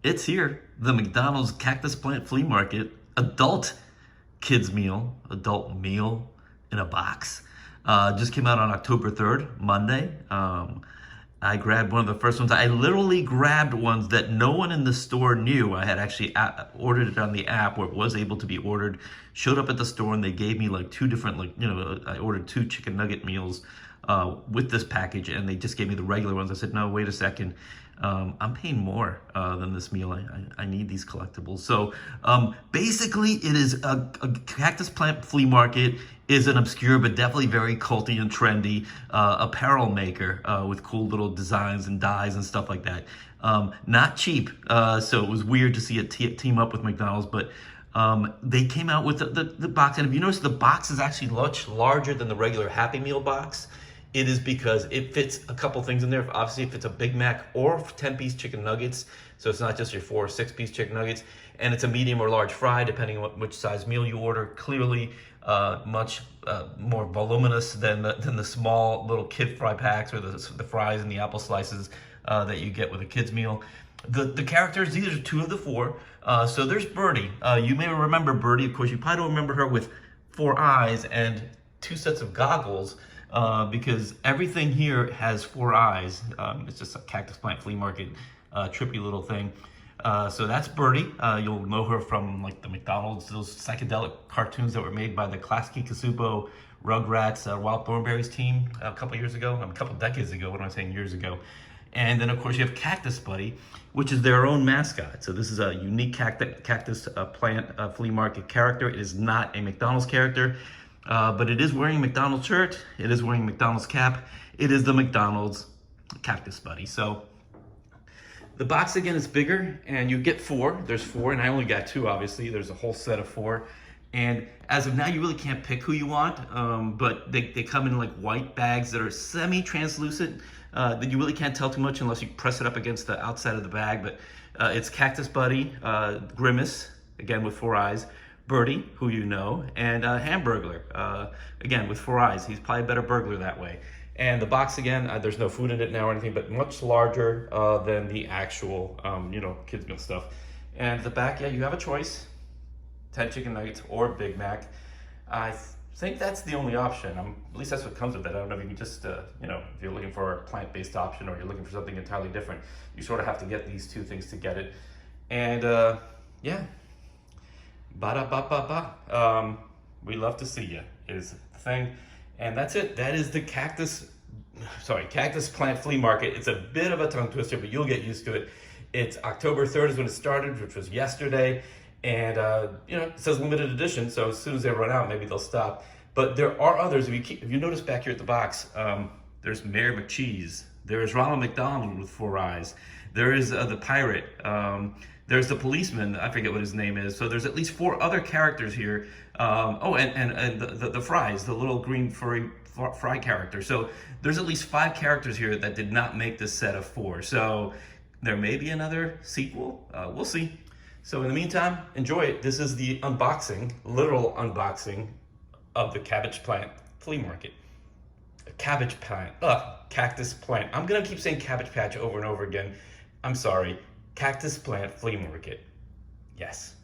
It's here, the McDonald's Cactus Plant Flea Market adult adult meal in a box. Just came out on October 3rd, Monday. I grabbed one of the first ones. I literally grabbed ones that no one in the store knew. I had actually ordered it on the app where it was able to be ordered. Showed up at the store and they gave me like two different, I ordered 2 chicken nugget meals with this package, and they just gave me the regular ones. I said, no, wait a second. I'm paying more than this meal. I need these collectibles. So basically, it is a Cactus Plant Flea Market is an obscure but definitely very culty and trendy apparel maker with cool little designs and dyes and stuff like that. Not cheap, so it was weird to see it team up with McDonald's, but they came out with the box. And if you notice, the box is actually much larger than the regular Happy Meal box. It is because it fits a couple things in there. Obviously, if it's a Big Mac or 10-piece chicken nuggets, so it's not just your 4 or 6-piece chicken nuggets, and it's a medium or large fry, depending on which size meal you order. Clearly, much more voluminous than the small little kid fry packs or the fries and the apple slices that you get with a kid's meal. The characters, these are 2 of the 4. So there's Birdie. You may remember Birdie. Of course, you probably don't remember her with 4 eyes and 2 sets of goggles. Because everything here has 4 eyes. It's just a Cactus Plant Flea Market, trippy little thing. So that's Birdie. You'll know her from like the McDonald's, those psychedelic cartoons that were made by the Klasky Csupo, Rugrats, Wild Thornberrys team a couple years ago, a couple decades ago. What am I saying, years ago? And then of course you have Cactus Buddy, which is their own mascot. So this is a unique Cactus Plant Flea Market character. It is not a McDonald's character. But it is wearing a McDonald's shirt. It is wearing a McDonald's cap. It is the McDonald's Cactus Buddy. So the box again is bigger, and you get 4. There's 4, and I only got 2. Obviously, there's a whole set of 4. And as of now, you really can't pick who you want. But they come in like white bags that are semi-translucent. That you really can't tell too much unless you press it up against the outside of the bag. But it's Cactus Buddy, Grimace, again with 4 eyes. Birdie, who you know, and Hamburglar, again with 4 eyes. He's probably a better burglar that way. And the box again, there's no food in it now or anything, but much larger than the actual, kids meal stuff. And the back, yeah, you have a choice: 10 chicken nuggets or Big Mac. I think that's the only option. At least that's what comes with it. I don't know if you can just, if you're looking for a plant-based option or you're looking for something entirely different, you sort of have to get these 2 things to get it. And yeah. Ba-da-ba-ba-ba. We love to see you is the thing. And that's it. That is the Cactus Plant Flea Market. It's a bit of a tongue twister, but you'll get used to it. It's October 3rd is when it started, which was yesterday. And, it says limited edition, so as soon as they run out, maybe they'll stop. But there are others. If you notice back here at the box, there's Mayor McCheese. There's Ronald McDonald with 4 eyes. There is the pirate. There's the policeman, I forget what his name is. So there's at least 4 other characters here. And the fries, the little green furry fry character. So there's at least 5 characters here that did not make this set of 4. So there may be another sequel. We'll see. So in the meantime, enjoy it. This is the literal unboxing of the Cabbage Plant Flea Market. Cabbage Plant, Cactus Plant. I'm gonna keep saying Cabbage Patch over and over again. I'm sorry. Cactus Plant Flea Market. Yes.